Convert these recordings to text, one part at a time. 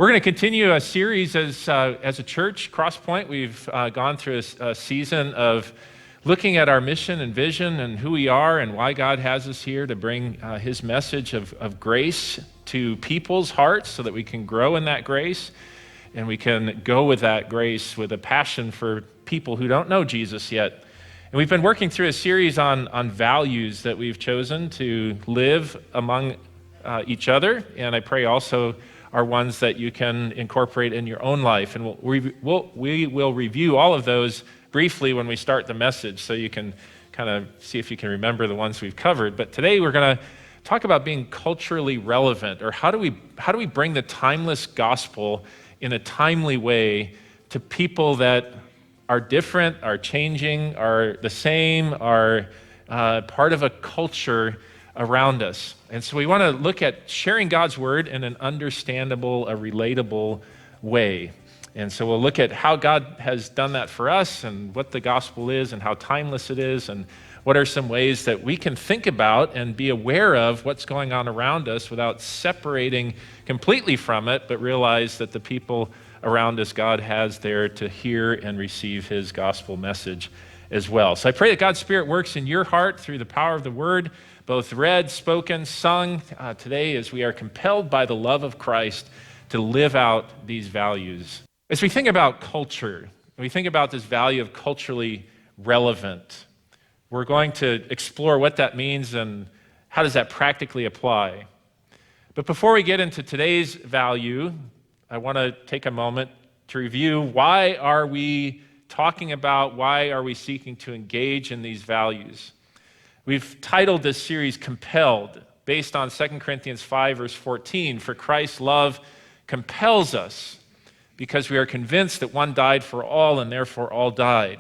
We're going to continue a series as a church, Crosspoint. We've gone through a season of looking at our mission and vision and who we are and why God has us here to bring his message of grace to people's hearts so that we can grow in that grace and we can go with that grace with a passion for people who don't know Jesus yet. And we've been working through a series on values that we've chosen to live among each other, and I pray also are ones that you can incorporate in your own life. And we will review all of those briefly when we start the message so you can kind of see if you can remember the ones we've covered. But today we're going to talk about being culturally relevant, or how do we bring the timeless gospel in a timely way to people that are different, are changing, are the same, are part of a culture around us. And so we want to look at sharing God's word in an understandable, a relatable way. And so we'll look at how God has done that for us and what the gospel is and how timeless it is and what are some ways that we can think about and be aware of what's going on around us without separating completely from it, but realize that the people around us God has there to hear and receive his gospel message as well. So I pray that God's Spirit works in your heart through the power of the word, both read, spoken, sung today, as we are compelled by the love of Christ to live out these values. As we think about culture, we think about this value of culturally relevant. We're going to explore what that means and how does that practically apply. But before we get into today's value, I want to take a moment to review why are we talking about, why are we seeking to engage in these values. We've titled this series Compelled, based on 2 Corinthians 5, verse 14. For Christ's love compels us, because we are convinced that one died for all, and therefore all died.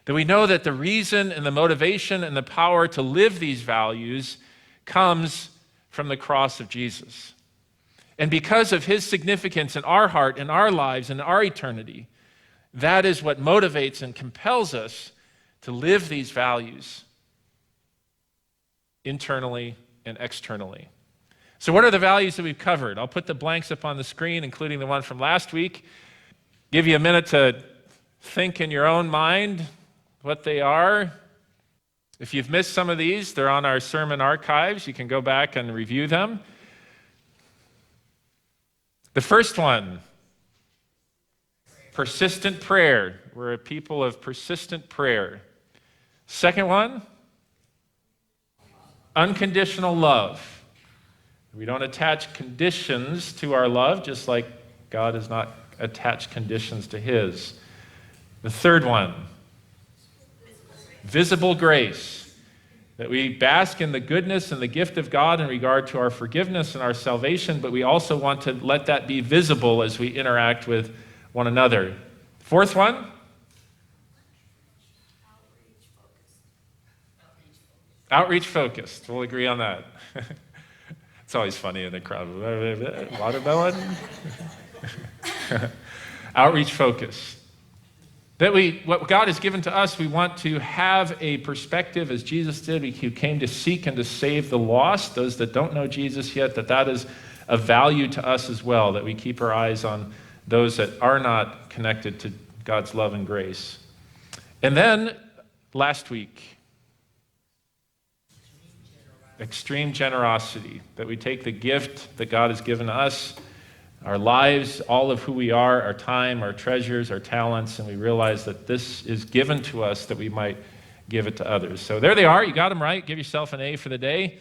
That we know that the reason and the motivation and the power to live these values comes from the cross of Jesus. And because of his significance in our heart, in our lives, in our eternity, that is what motivates and compels us to live these values internally and externally. So what are the values that we've covered? I'll put the blanks up on the screen, including the one from last week. Give you a minute to think in your own mind what they are. If you've missed some of these, they're on our sermon archives. You can go back and review them. The first one, persistent prayer. We're a people of persistent prayer. Second one, unconditional love. We don't attach conditions to our love, just like God does not attach conditions to his. The third one, visible grace. That we bask in the goodness and the gift of God in regard to our forgiveness and our salvation, but we also want to let that be visible as we interact with one another. Fourth one, outreach focused. We'll agree on that. It's always funny in the crowd. Watermelon? Outreach focus. That what God has given to us, we want to have a perspective as Jesus did, who came to seek and to save the lost, those that don't know Jesus yet, that is a value to us as well, that we keep our eyes on those that are not connected to God's love and grace. And then, last week, extreme generosity, that we take the gift that God has given us, our lives, all of who we are, our time, our treasures, our talents, and we realize that this is given to us that we might give it to others. So there they are. You got them right. Give yourself an A for the day.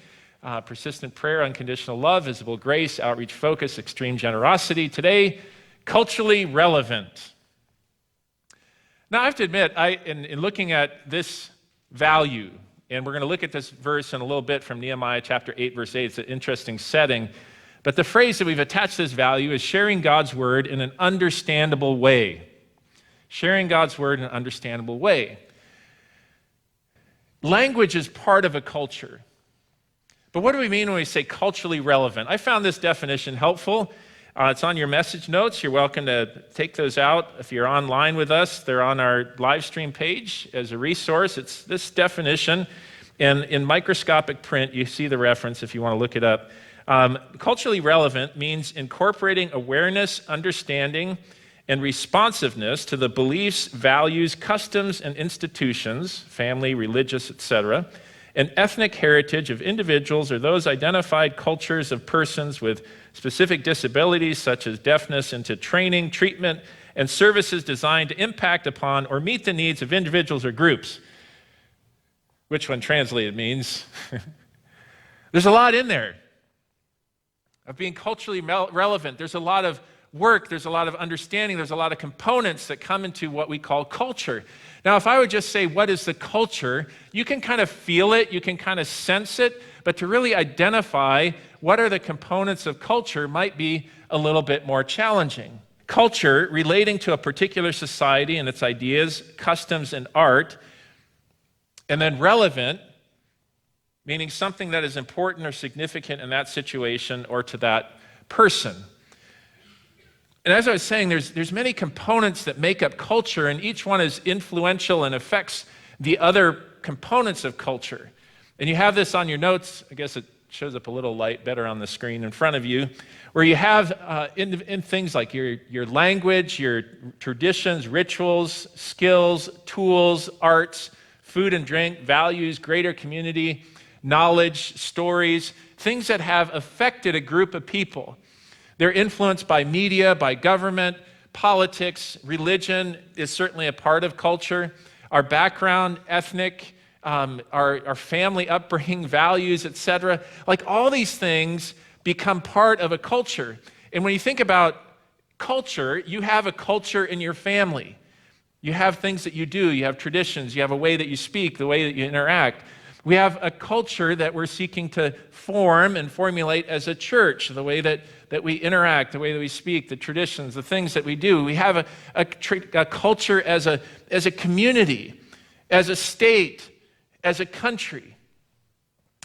Persistent prayer, unconditional love, visible grace, outreach focus, extreme generosity. Today, culturally relevant. Now, I have to admit, in looking at this value, and we're going to look at this verse in a little bit from Nehemiah chapter 8, verse 8. It's an interesting setting. But the phrase that we've attached to this value is sharing God's word in an understandable way. Sharing God's word in an understandable way. Language is part of a culture. But what do we mean when we say culturally relevant? I found this definition helpful. It's on your message notes. You're welcome to take those out. If you're online with us, they're on our live stream page as a resource. It's this definition. And in microscopic print, you see the reference if you want to look it up. Culturally relevant means incorporating awareness, understanding, and responsiveness to the beliefs, values, customs, and institutions, family, religious, etc., and ethnic heritage of individuals or those identified cultures of persons with specific disabilities such as deafness into training, treatment, and services designed to impact upon or meet the needs of individuals or groups, which when translated means there's a lot in there of being culturally relevant. There's a lot of work, there's a lot of understanding, there's a lot of components that come into what we call culture. Now, if I would just say, what is the culture? You can kind of feel it, you can kind of sense it, but to really identify what are the components of culture might be a little bit more challenging. Culture relating to a particular society and its ideas, customs, and art, and then relevant, meaning something that is important or significant in that situation or to that person. And as I was saying, there's many components that make up culture, and each one is influential and affects the other components of culture. And you have this on your notes. I guess it shows up a little light better on the screen in front of you, where you have in things like your language, your traditions, rituals, skills, tools, arts, food and drink, values, greater community, knowledge, stories, things that have affected a group of people. They're influenced by media, by government, politics. Religion is certainly a part of culture. Our background, ethnic, our family upbringing, values, etc. Like all these things become part of a culture. And when you think about culture, you have a culture in your family. You have things that you do. You have traditions. You have a way that you speak, the way that you interact. We have a culture that we're seeking to form and formulate as a church, the way that we interact, the way that we speak, the traditions, the things that we do. We have a culture as a community, as a state, as a country.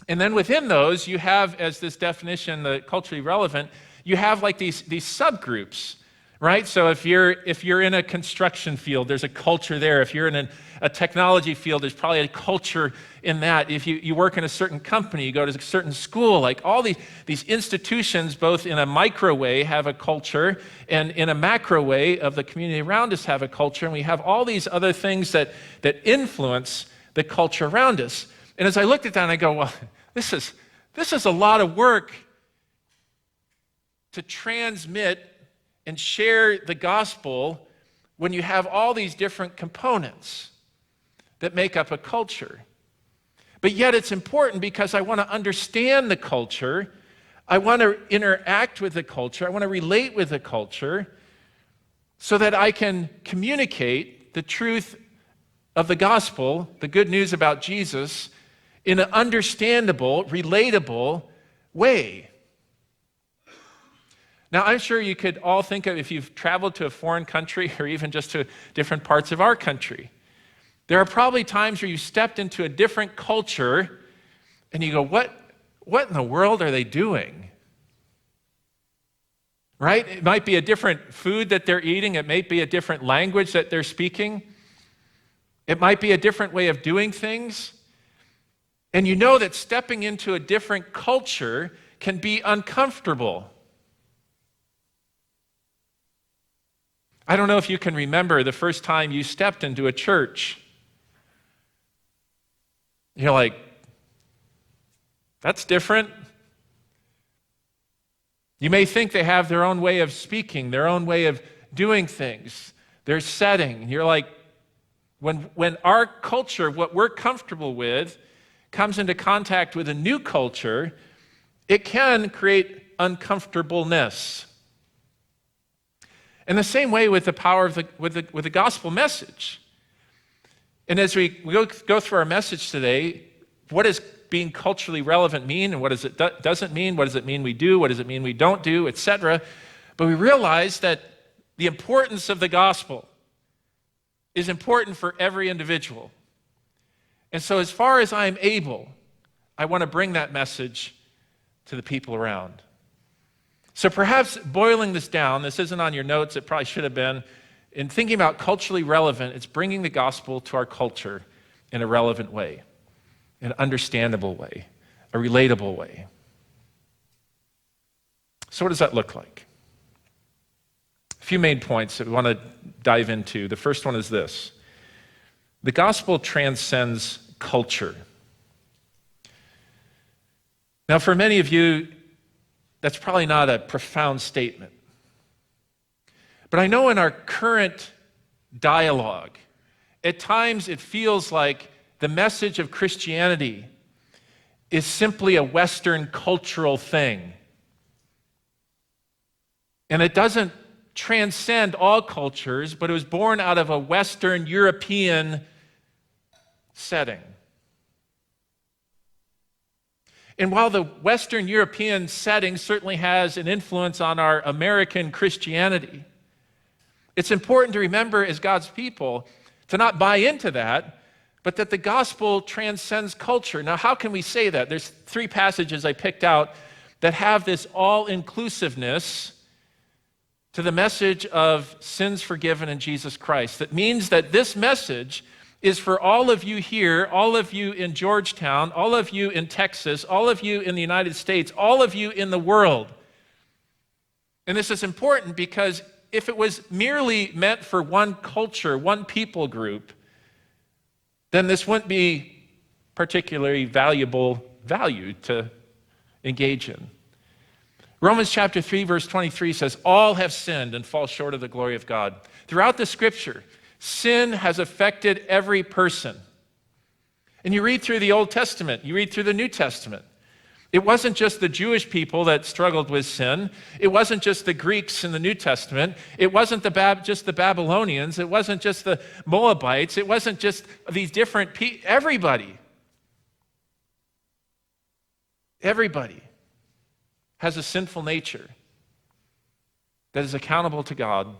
And then within those, you have, as this definition, the culturally relevant, you have like these subgroups, right? So if you're in a construction field, there's a culture there. If you're in a technology field, there's probably a culture in that. If you work in a certain company, you go to a certain school, like all these institutions, both in a micro way, have a culture, and in a macro way of the community around us have a culture, and we have all these other things that influence the culture around us. And as I looked at that, I go, well, this is a lot of work to transmit and share the gospel when you have all these different components that make up a culture. But yet it's important because I want to understand the culture. I want to interact with the culture. I want to relate with the culture so that I can communicate the truth of the gospel, the good news about Jesus, in an understandable, relatable way. Now, I'm sure you could all think of, if you've traveled to a foreign country or even just to different parts of our country, there are probably times where you stepped into a different culture and you go, what in the world are they doing? Right? It might be a different food that they're eating. It may be a different language that they're speaking. It might be a different way of doing things. And you know that stepping into a different culture can be uncomfortable. I don't know if you can remember the first time you stepped into a church. You're like, that's different. You may think they have their own way of speaking, their own way of doing things, their setting. You're like, when our culture, what we're comfortable with, comes into contact with a new culture, it can create uncomfortableness. In the same way with the power of with the gospel message. And as we go through our message today, what does being culturally relevant mean, and what does it doesn't mean? What does it mean we do? What does it mean we don't do, etc. But we realize that the importance of the gospel is important for every individual. And so as far as I'm able, I want to bring that message to the people around. So perhaps boiling this down, this isn't on your notes, it probably should have been, in thinking about culturally relevant, it's bringing the gospel to our culture in a relevant way, an understandable way, a relatable way. So what does that look like? A few main points that we want to dive into. The first one is this: the gospel transcends culture. Now, for many of you, that's probably not a profound statement. But I know in our current dialogue, at times it feels like the message of Christianity is simply a Western cultural thing. And it doesn't transcend all cultures, but it was born out of a Western European setting. And while the Western European setting certainly has an influence on our American Christianity, it's important to remember as God's people to not buy into that, but that the gospel transcends culture. Now, how can we say that? There's 3 passages I picked out that have this all-inclusiveness to the message of sins forgiven in Jesus Christ. That means that this message is for all of you here, all of you in Georgetown, all of you in Texas, all of you in the United States, all of you in the world. And this is important because if it was merely meant for one culture, one people group, then this wouldn't be particularly value to engage in. Romans chapter 3, verse 23 says, all have sinned and fall short of the glory of God. Throughout the scripture, sin has affected every person. And you read through the Old Testament, you read through the New Testament. It wasn't just the Jewish people that struggled with sin. It wasn't just the Greeks in the New Testament. It wasn't just the Babylonians. It wasn't just the Moabites. It wasn't just these different people. Everybody has a sinful nature that is accountable to God.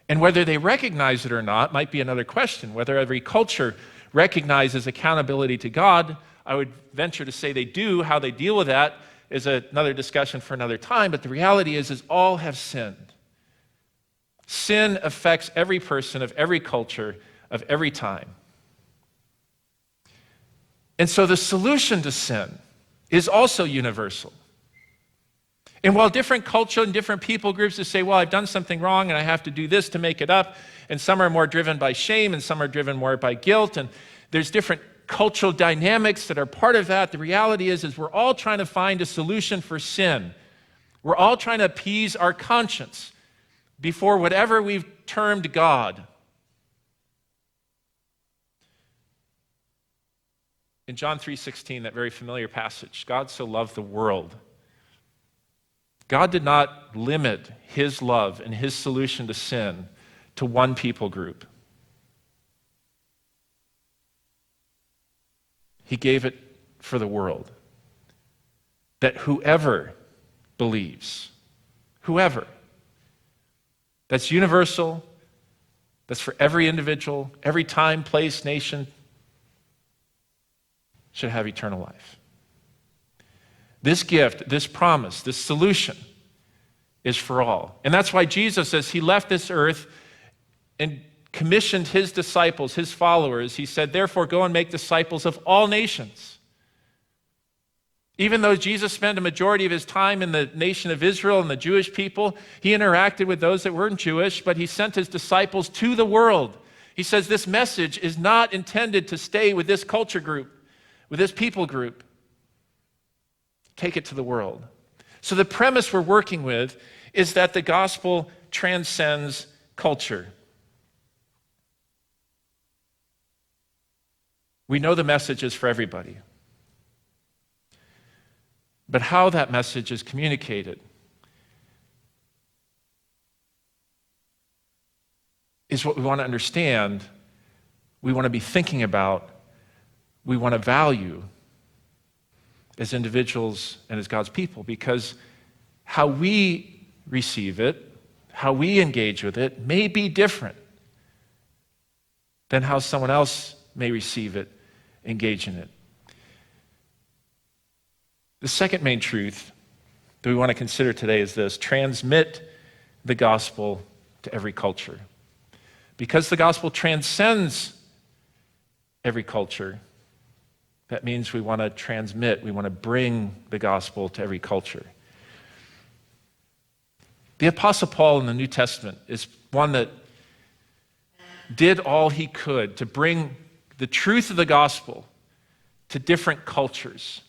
And whether they recognize it or not might be another question. Whether every culture recognizes accountability to God, I would venture to say they do. How they deal with that is another discussion for another time, but the reality is all have sinned. Sin affects every person of every culture of every time. And so the solution to sin is also universal. And while different culture and different people groups will say, well, I've done something wrong and I have to do this to make it up, and some are more driven by shame and some are driven more by guilt, and there's different cultural dynamics that are part of that. The reality is we're all trying to find a solution for sin. We're all trying to appease our conscience before whatever we've termed God. In John 3:16, that very familiar passage, God so loved the world. God did not limit his love and his solution to sin to one people group. He gave it for the world. That whoever believes, that's universal, that's for every individual, every time, place, nation, should have eternal life. This gift, this promise, this solution is for all. And that's why Jesus, as he left this earth and commissioned his disciples, his followers, he said, therefore go and make disciples of all nations. Even though Jesus spent a majority of his time in the nation of Israel and the Jewish people, he interacted with those that weren't Jewish, but he sent his disciples to the world. He says this message is not intended to stay with this culture group, with this people group. Take it to the world. So the premise we're working with is that the gospel transcends culture. We know the message is for everybody. But how that message is communicated is what we want to understand, we want to be thinking about, we want to value as individuals and as God's people, because how we receive it, how we engage with it, may be different than how someone else may receive it, engage in it. The second main truth that we want to consider today is this: transmit the gospel to every culture. Because the gospel transcends every culture, that means we want to transmit, we want to bring the gospel to every culture. The Apostle Paul in the New Testament is one that did all he could to bring the truth of the gospel to different cultures,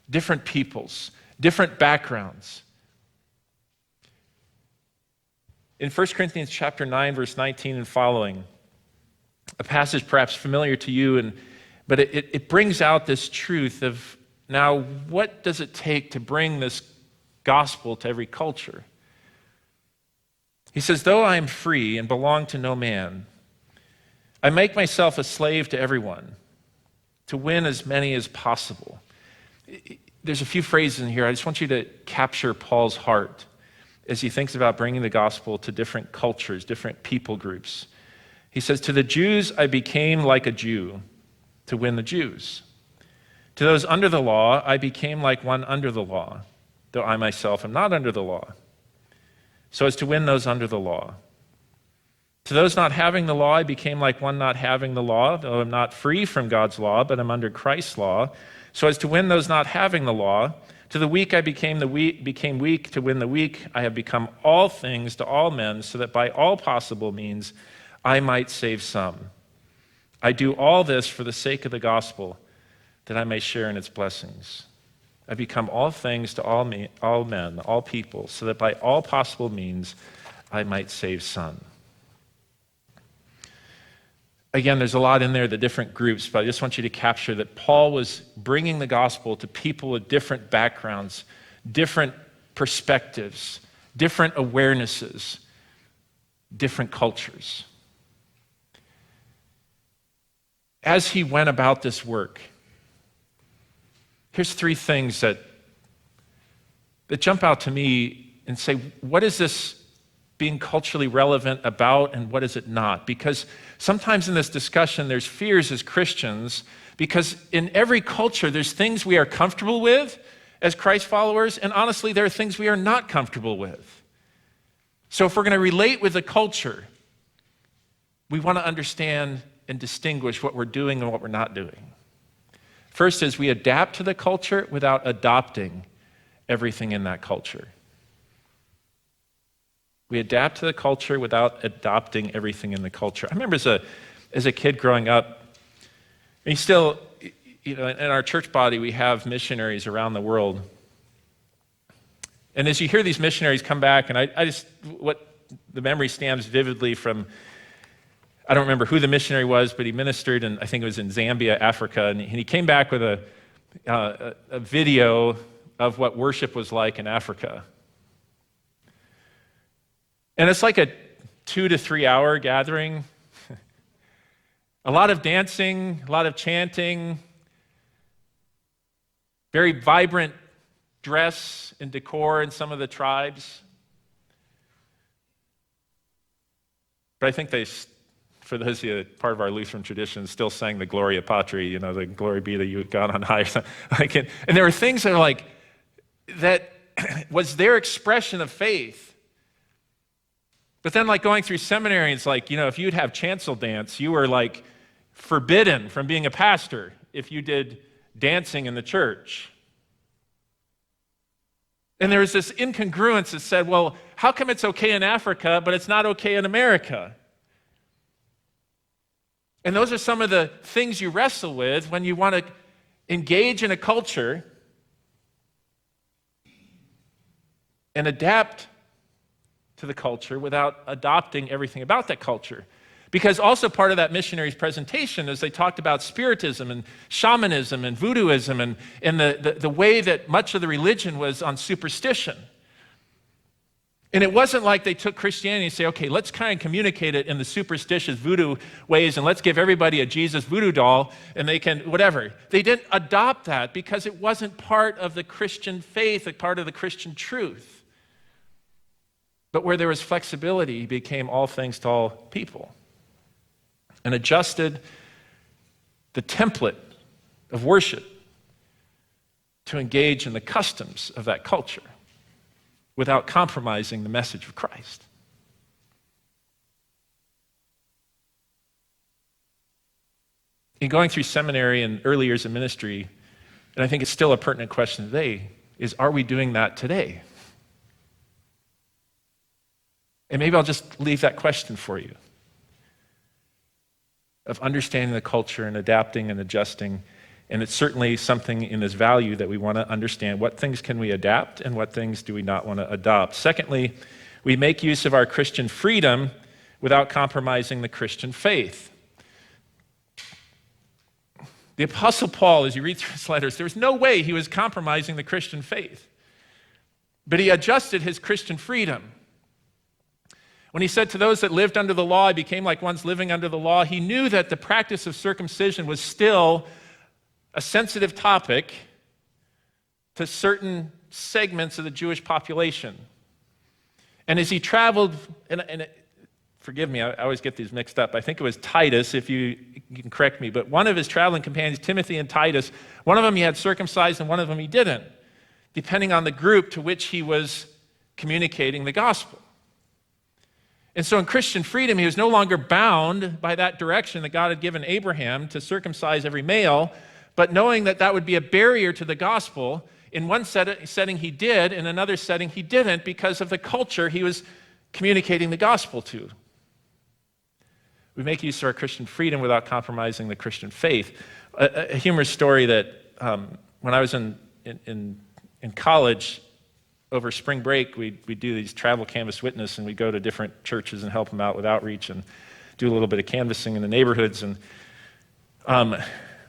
different peoples, different backgrounds. In 1 Corinthians chapter 9, verse 19 and following, a passage perhaps familiar to you, but it brings out this truth of, now, what does it take to bring this gospel to every culture? He says, though I am free and belong to no man, I make myself a slave to everyone to win as many as possible. There's a few phrases in here. I just want you to capture Paul's heart as he thinks about bringing the gospel to different cultures, different people groups. He says, to the Jews I became like a Jew to win the Jews. To those under the law I became like one under the law, though I myself am not under the law, so as to win those under the law. To those not having the law I became like one not having the law, though I'm not free from God's law, but I'm under Christ's law, so as to win those not having the law. To the weak I became weak to win the weak. I have become all things to all men, so that by all possible means I might save some. I do all this for the sake of the gospel, that I may share in its blessings. I become all things to all men, all people, so that by all possible means I might save some. Again, there's a lot in there, the different groups, but I just want you to capture that Paul was bringing the gospel to people with different backgrounds, different perspectives, different awarenesses, different cultures. As he went about this work, here's three things that jump out to me and say, what is this being culturally relevant about and what is it not? Because sometimes in this discussion there's fears as Christians, because in every culture there's things we are comfortable with as Christ followers, and honestly there are things we are not comfortable with. So if we're going to relate with the culture, we want to understand and distinguish what we're doing and what we're not doing. First is we adapt to the culture without adopting everything in that culture. We adapt to the culture without adopting everything in the culture. I remember as a kid growing up, and still, in our church body, we have missionaries around the world. And as you hear these missionaries come back, and what the memory stands vividly from, I don't remember who the missionary was, but he ministered, and I think it was in Zambia, Africa, and he came back with a video of what worship was like in Africa. And it's like a 2 to 3 hour gathering. A lot of dancing, a lot of chanting, very vibrant dress and decor in some of the tribes. But I think for those of you part of our Lutheran tradition, still sang the Gloria Patri, the glory be to you, God on high. And there were things that were that was their expression of faith. But then going through seminary, it's if you'd have chancel dance, you were forbidden from being a pastor if you did dancing in the church. And there was this incongruence that said, well, how come it's okay in Africa, but it's not okay in America? And those are some of the things you wrestle with when you want to engage in a culture and adapt to the culture without adopting everything about that culture. Because also part of that missionary's presentation is they talked about spiritism and shamanism and voodooism and the way that much of the religion was on superstition. And it wasn't like they took Christianity and say, okay, let's kind of communicate it in the superstitious voodoo ways and let's give everybody a Jesus voodoo doll and they can, whatever. They didn't adopt that because it wasn't part of the Christian faith, a part of the Christian truth. But where there was flexibility, he became all things to all people and adjusted the template of worship to engage in the customs of that culture without compromising the message of Christ. In going through seminary and early years of ministry, and I think it's still a pertinent question today, is are we doing that today? And maybe I'll just leave that question for you of understanding the culture and adapting and adjusting. And it's certainly something in this value that we want to understand. What things can we adapt and what things do we not want to adopt? Secondly, we make use of our Christian freedom without compromising the Christian faith. The Apostle Paul, as you read through his letters, there was no way he was compromising the Christian faith. But he adjusted his Christian freedom. When he said to those that lived under the law, I became like ones living under the law, he knew that the practice of circumcision was still a sensitive topic to certain segments of the Jewish population. And as he traveled, forgive me, I always get these mixed up. I think it was Titus, if you can correct me, but one of his traveling companions, Timothy and Titus, one of them he had circumcised and one of them he didn't, depending on the group to which he was communicating the gospel. And so in Christian freedom, he was no longer bound by that direction that God had given Abraham to circumcise every male, but knowing that that would be a barrier to the gospel. In one setting he did, in another setting he didn't, because of the culture he was communicating the gospel to. We make use of our Christian freedom without compromising the Christian faith. A humorous story that when I was in college, over spring break, we do these travel canvas witness, and we go to different churches and help them out with outreach and do a little bit of canvassing in the neighborhoods. And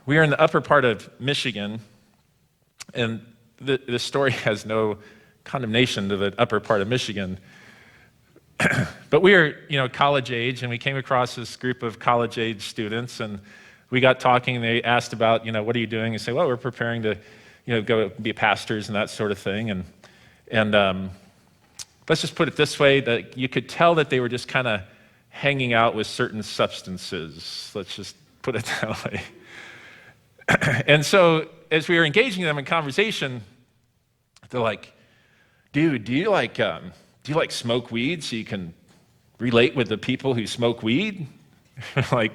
we are in the upper part of Michigan, and the story has no condemnation to the upper part of Michigan. But we are, college age, and we came across this group of college age students, and we got talking, and they asked about, what are you doing? And say, well, we're preparing to, go be pastors and that sort of thing. And let's just put it this way, that you could tell that they were just kind of hanging out with certain substances. Let's just put it that way. And so as we were engaging them in conversation, they're like, dude, do you like smoke weed so you can relate with the people who smoke weed? Like,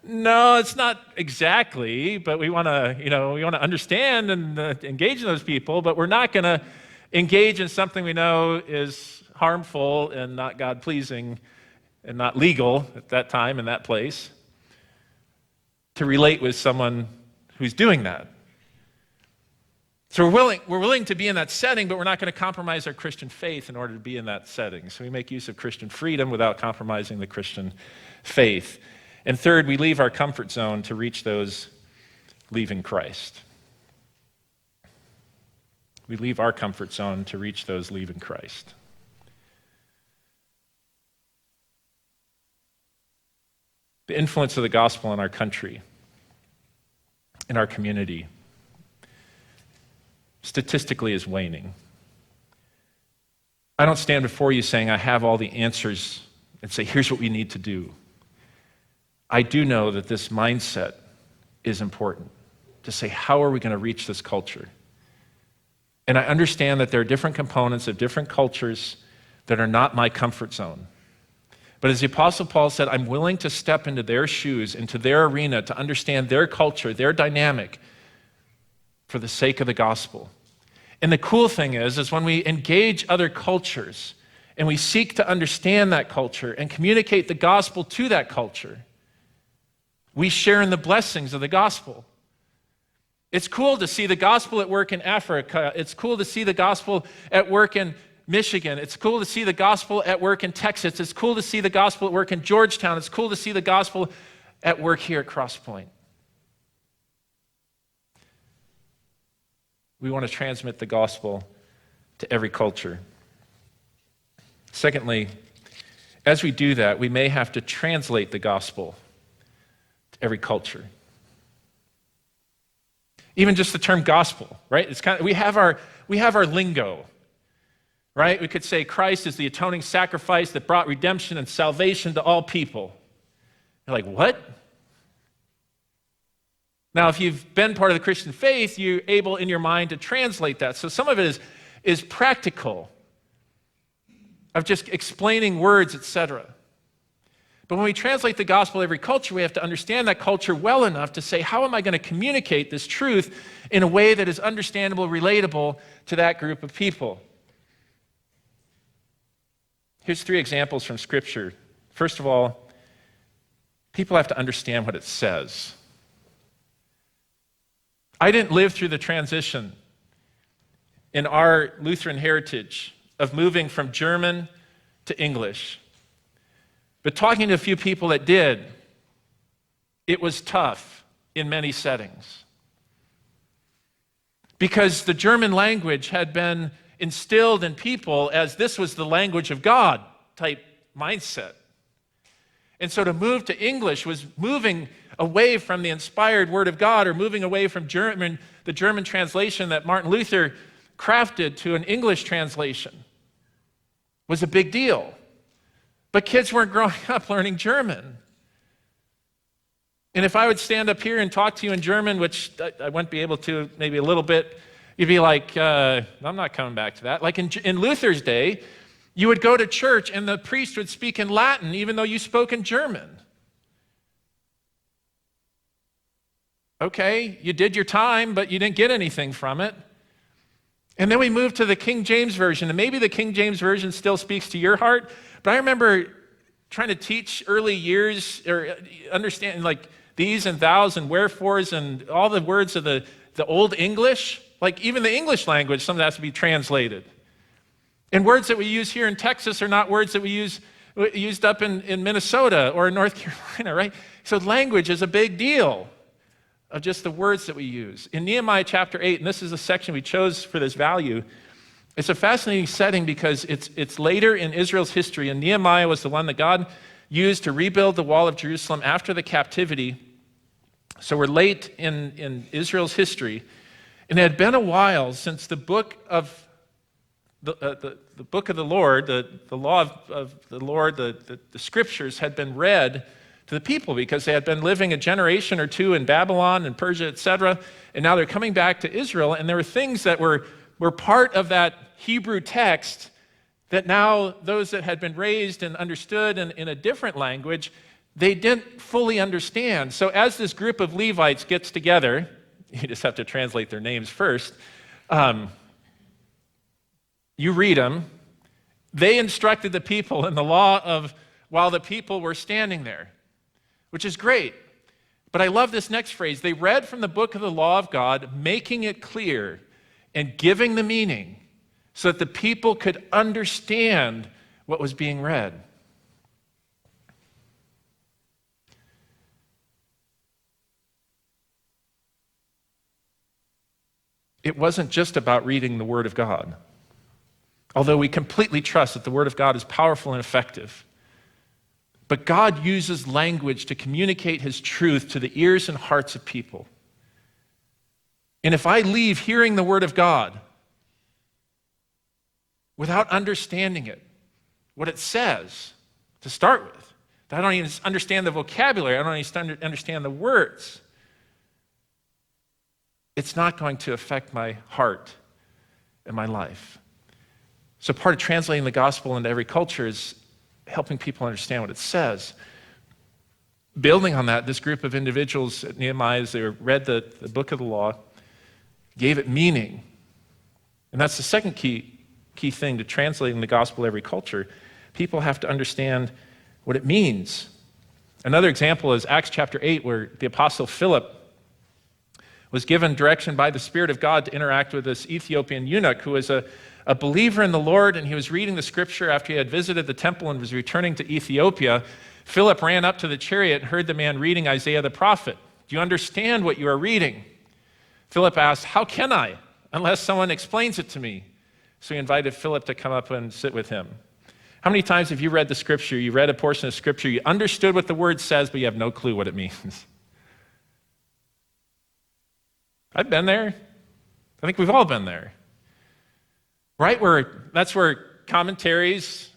no, it's not exactly, but we want to understand and engage in those people, but we're not going to engage in something we know is harmful and not God-pleasing and not legal at that time in that place to relate with someone who's doing that. So we're willing to be in that setting, but we're not going to compromise our Christian faith in order to be in that setting. So we make use of Christian freedom without compromising the Christian faith. And third, we leave our comfort zone to reach those leaving Christ. We leave our comfort zone to reach those leaving Christ. The influence of the gospel in our country, in our community, statistically is waning. I don't stand before you saying I have all the answers and say, here's what we need to do. I do know that this mindset is important, to say, how are we going to reach this culture? And I understand that there are different components of different cultures that are not my comfort zone. But as the Apostle Paul said, I'm willing to step into their shoes, into their arena, to understand their culture, their dynamic, for the sake of the gospel. And the cool thing is when we engage other cultures and we seek to understand that culture and communicate the gospel to that culture, we share in the blessings of the gospel. It's cool to see the gospel at work in Africa. It's cool to see the gospel at work in Michigan. It's cool to see the gospel at work in Texas. It's cool to see the gospel at work in Georgetown. It's cool to see the gospel at work here at Cross Point. We want to transmit the gospel to every culture. Secondly, as we do that, we may have to translate the gospel to every culture. Even just the term gospel, right? It's we have our lingo, right? We could say Christ is the atoning sacrifice that brought redemption and salvation to all people. You're like, what? Now, if you've been part of the Christian faith, you're able in your mind to translate that. So some of it is practical, of just explaining words, etc. But when we translate the gospel to every culture, we have to understand that culture well enough to say, how am I going to communicate this truth in a way that is understandable, relatable to that group of people? Here's 3 examples from Scripture. First of all, people have to understand what it says. I didn't live through the transition in our Lutheran heritage of moving from German to English. But talking to a few people that did, it was tough in many settings. Because the German language had been instilled in people as this was the language of God type mindset. And so to move to English was moving away from the inspired Word of God, or moving away from the German translation that Martin Luther crafted to an English translation was a big deal. But kids weren't growing up learning German. And if I would stand up here and talk to you in German, which I wouldn't be able to, maybe a little bit, you'd be like, I'm not coming back to that. Like in Luther's day, you would go to church and the priest would speak in Latin even though you spoke in German. Okay, you did your time, but you didn't get anything from it. And then we moved to the King James Version, and maybe the King James Version still speaks to your heart, but I remember trying to teach early years, or understanding like these and thous and wherefores and all the words of the Old English. Like even the English language, some of that has to be translated. And words that we use here in Texas are not words that we used up in Minnesota or in North Carolina, right? So language is a big deal of just the words that we use. In Nehemiah chapter 8, and this is a section we chose for this value, it's a fascinating setting because it's later in Israel's history, and Nehemiah was the one that God used to rebuild the wall of Jerusalem after the captivity. So we're late in Israel's history, and it had been a while since the book of the book of the Lord, the law of the Lord, the scriptures had been read to the people because they had been living a generation or two in Babylon and Persia, etc. And now they're coming back to Israel, and there were things that were part of that Hebrew text that now those that had been raised and understood in a different language, they didn't fully understand. So as this group of Levites gets together, you just have to translate their names first, you read them, they instructed the people in the law of while the people were standing there, which is great. But I love this next phrase. They read from the book of the law of God, making it clear and giving the meaning so that the people could understand what was being read. It wasn't just about reading the Word of God, although we completely trust that the Word of God is powerful and effective. But God uses language to communicate His truth to the ears and hearts of people. And if I leave hearing the Word of God without understanding it, what it says to start with, I don't even understand the vocabulary, I don't even understand the words, it's not going to affect my heart and my life. So part of translating the gospel into every culture is helping people understand what it says. Building on that, this group of individuals at Nehemiah, as they read the book of the law, gave it meaning. And that's the second key thing to translating the gospel to every culture. People have to understand what it means. Another example is Acts chapter 8, where the apostle Philip was given direction by the Spirit of God to interact with this Ethiopian eunuch who was a believer in the Lord, and he was reading the scripture after he had visited the temple and was returning to Ethiopia. Philip ran up to the chariot and heard the man reading Isaiah the prophet. Do you understand what you are reading? Philip asked, how can I, unless someone explains it to me? So he invited Philip to come up and sit with him. How many times have you read the scripture, you read a portion of scripture, you understood what the word says, but you have no clue what it means? I've been there. I think we've all been there. Right? That's where commentaries,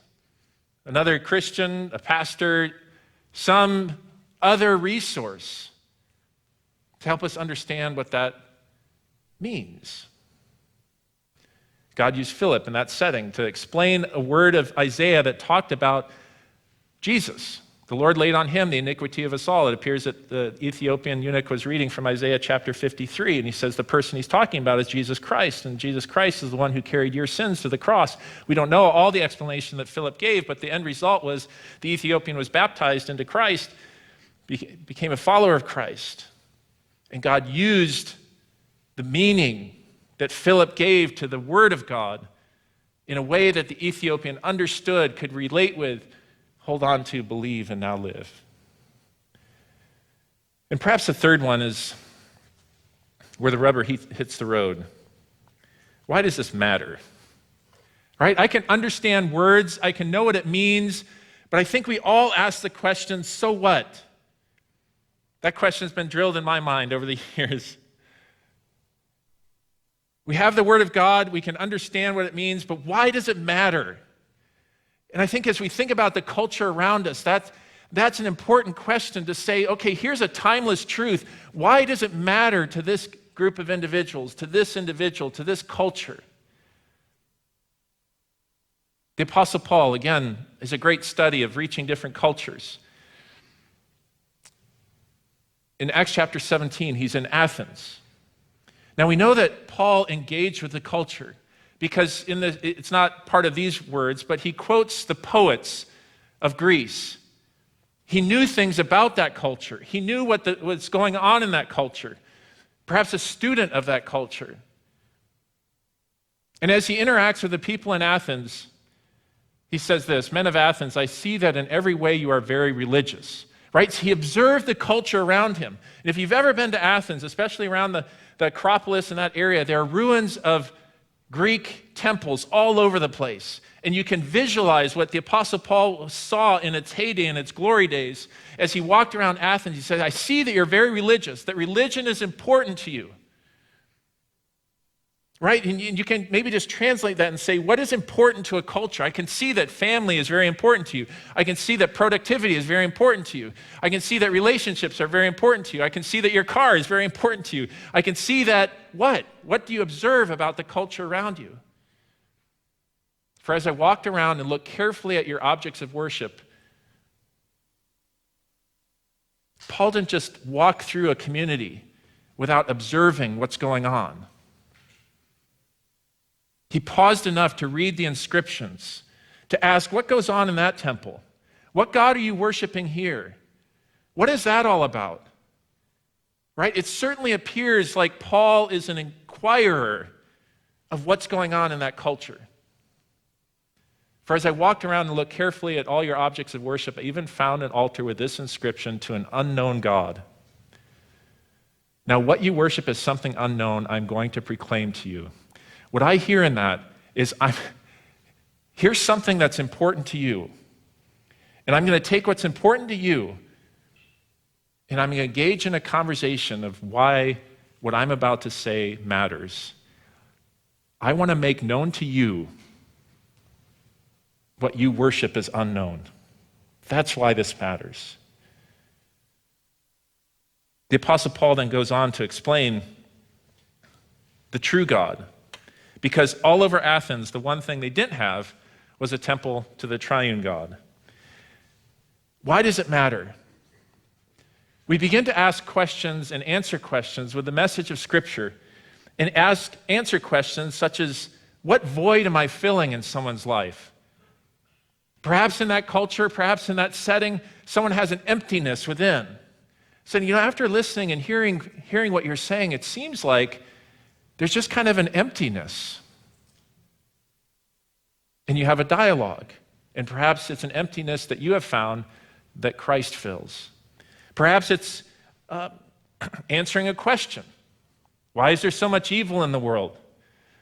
another Christian, a pastor, some other resource to help us understand what that means. God used Philip in that setting to explain a word of Isaiah that talked about Jesus, The Lord laid on him the iniquity of us all. It appears that the Ethiopian eunuch was reading from Isaiah chapter 53, and he says the person he's talking about is Jesus Christ, and Jesus Christ is the one who carried your sins to the cross. We don't know all the explanation that Philip gave, but the end result was the Ethiopian was baptized into Christ, became a follower of Christ, and God used the meaning that Philip gave to the Word of God in a way that the Ethiopian understood, could relate with, hold on to, believe, and now live. And perhaps the third one is where the rubber hits the road. Why does this matter? Right? I can understand words, I can know what it means, but I think we all ask the question, so what? That question's been drilled in my mind over the years. We have the Word of God, we can understand what it means, but why does it matter? And I think as we think about the culture around us, that's an important question to say, okay, here's a timeless truth. Why does it matter to this group of individuals, to this individual, to this culture? The Apostle Paul, again, is a great study of reaching different cultures. In Acts chapter 17, he's in Athens. Now we know that Paul engaged with the culture because it's not part of these words, but he quotes the poets of Greece. He knew things about that culture. He knew what was going on in that culture, perhaps a student of that culture. And as he interacts with the people in Athens, he says this, "Men of Athens, I see that in every way you are very religious." Right? So he observed the culture around him. And if you've ever been to Athens, especially around the Acropolis in that area, there are ruins of Greek temples all over the place. And you can visualize what the Apostle Paul saw in its heyday, in its glory days. As he walked around Athens, he said, I see that you're very religious, that religion is important to you. Right? And you can maybe just translate that and say, what is important to a culture? I can see that family is very important to you. I can see that productivity is very important to you. I can see that relationships are very important to you. I can see that your car is very important to you. I can see that what? What do you observe about the culture around you? For as I walked around and looked carefully at your objects of worship, Paul didn't just walk through a community without observing what's going on. He paused enough to read the inscriptions, to ask, what goes on in that temple? What God are you worshiping here? What is that all about? Right? It certainly appears like Paul is an inquirer of what's going on in that culture. For as I walked around and looked carefully at all your objects of worship, I even found an altar with this inscription, to an unknown God. Now, what you worship is something unknown, I'm going to proclaim to you. What I hear in that is, here's something that's important to you. And I'm going to take what's important to you, and I'm going to engage in a conversation of why what I'm about to say matters. I want to make known to you what you worship is unknown. That's why this matters. The Apostle Paul then goes on to explain the true God. Because all over Athens, the one thing they didn't have was a temple to the triune God. Why does it matter? We begin to ask questions and answer questions with the message of Scripture, and answer questions such as, what void am I filling in someone's life? Perhaps in that culture, perhaps in that setting, someone has an emptiness within. So, after listening and hearing what you're saying, it seems like there's just kind of an emptiness. And you have a dialogue. And perhaps it's an emptiness that you have found that Christ fills. Perhaps it's answering a question. Why is there so much evil in the world?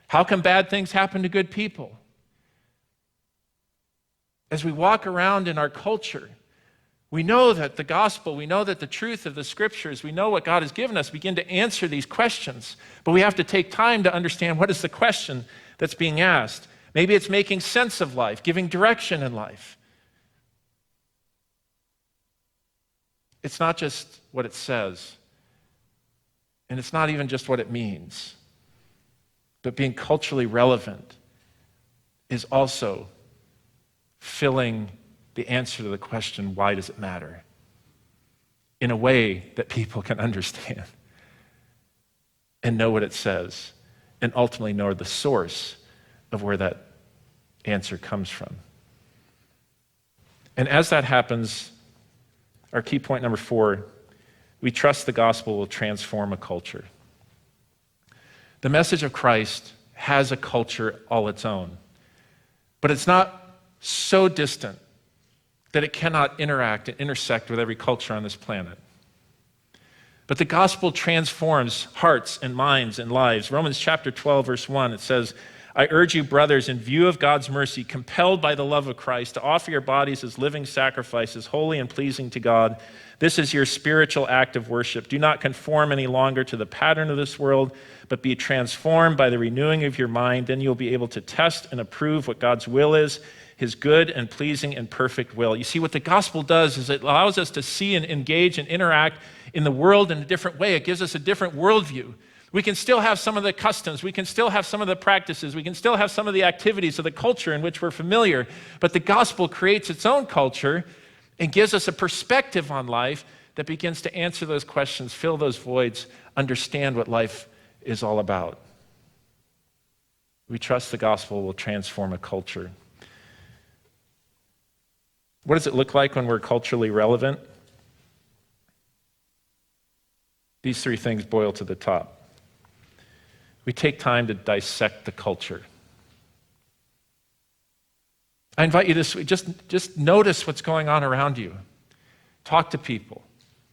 How come bad things happen to good people? As we walk around in our culture, we know that the gospel, we know that the truth of the scriptures, we know what God has given us, begin to answer these questions. But we have to take time to understand what is the question that's being asked. Maybe it's making sense of life, giving direction in life. It's not just what it says, and it's not even just what it means. But being culturally relevant is also filling the answer to the question, why does it matter? In a way that people can understand and know what it says, and ultimately know the source of where that answer comes from. And as that happens, our key point number 4, we trust the gospel will transform a culture. The message of Christ has a culture all its own, but it's not so distant that it cannot interact and intersect with every culture on this planet. But the gospel transforms hearts and minds and lives. Romans chapter 12, verse 1, it says, I urge you, brothers, in view of God's mercy, compelled by the love of Christ, to offer your bodies as living sacrifices, holy and pleasing to God. This is your spiritual act of worship. Do not conform any longer to the pattern of this world, but be transformed by the renewing of your mind. Then you'll be able to test and approve what God's will is, his good and pleasing and perfect will. You see, what the gospel does is it allows us to see and engage and interact in the world in a different way. It gives us a different worldview. We can still have some of the customs, we can still have some of the practices, we can still have some of the activities of the culture in which we're familiar, but the gospel creates its own culture and gives us a perspective on life that begins to answer those questions, fill those voids, understand what life is all about. We trust the gospel will transform a culture. What does it look like when we're culturally relevant? These 3 things boil to the top. We take time to dissect the culture. I invite you this week, just notice what's going on around you. Talk to people.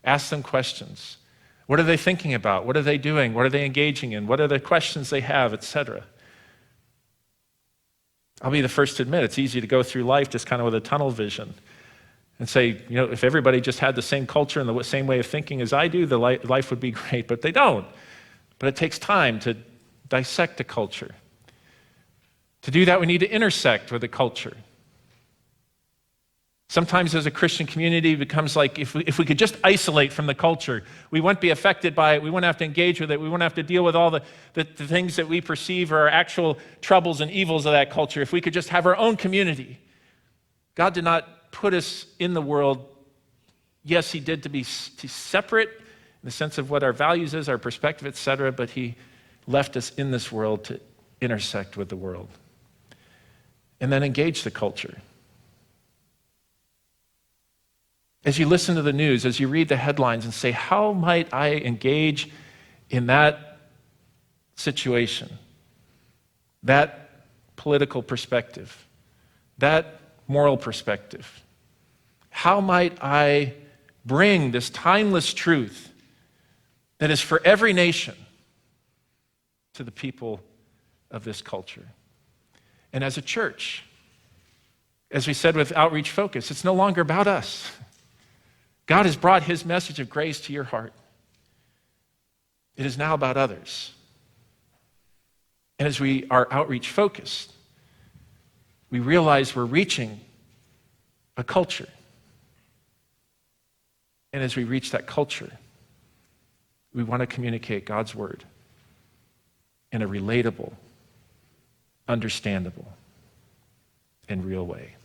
Ask them questions. What are they thinking about? What are they doing? What are they engaging in? What are the questions they have, etc.? I'll be the first to admit it's easy to go through life just kind of with a tunnel vision and say, if everybody just had the same culture and the same way of thinking as I do, life would be great, but they don't. But it takes time to dissect a culture. To do that, we need to intersect with the culture. Sometimes as a Christian community, it becomes like if we could just isolate from the culture, we wouldn't be affected by it, we wouldn't have to engage with it, we wouldn't have to deal with all the things that we perceive are actual troubles and evils of that culture. If we could just have our own community. God did not put us in the world. Yes, he did to be separate in the sense of what our values is, our perspective, etc., but he left us in this world to intersect with the world. And then engage the culture. As you listen to the news, as you read the headlines and say, how might I engage in that situation, that political perspective, that moral perspective? How might I bring this timeless truth that is for every nation to the people of this culture? And as a church, as we said with Outreach Focus, it's no longer about us. God has brought his message of grace to your heart. It is now about others. And as we are outreach focused, we realize we're reaching a culture. And as we reach that culture, we want to communicate God's word in a relatable, understandable, and real way.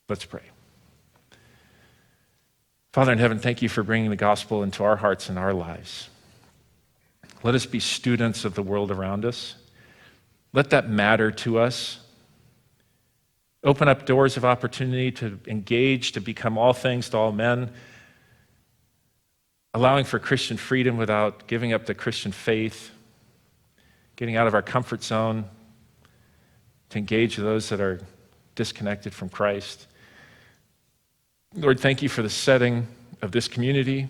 Let's pray. Father in heaven, thank you for bringing the gospel into our hearts and our lives. Let us be students of the world around us. Let that matter to us. Open up doors of opportunity to engage, to become all things to all men, allowing for Christian freedom without giving up the Christian faith, getting out of our comfort zone to engage those that are disconnected from Christ. Lord, thank you for the setting of this community,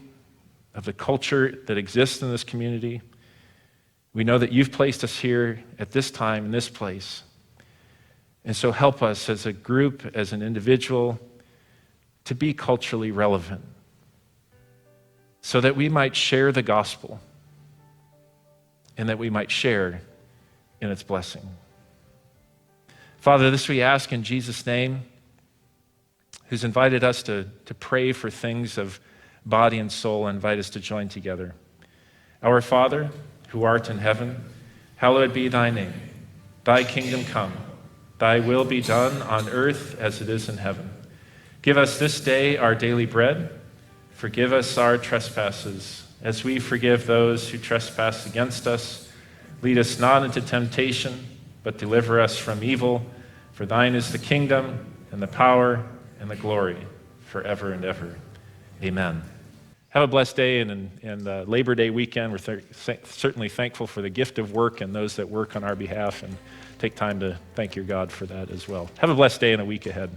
of the culture that exists in this community. We know that you've placed us here at this time, in this place. And so help us as a group, as an individual, to be culturally relevant so that we might share the gospel and that we might share in its blessing. Father, this we ask in Jesus' name, who's invited us to pray for things of body and soul, and invite us to join together. Our Father, who art in heaven, hallowed be thy name. Thy kingdom come. Thy will be done on earth as it is in heaven. Give us this day our daily bread. Forgive us our trespasses, as we forgive those who trespass against us. Lead us not into temptation, but deliver us from evil. For thine is the kingdom, and the power, and the glory, forever and ever. Amen. Have a blessed day and Labor Day weekend. We're certainly thankful for the gift of work and those that work on our behalf, and take time to thank your God for that as well. Have a blessed day and a week ahead.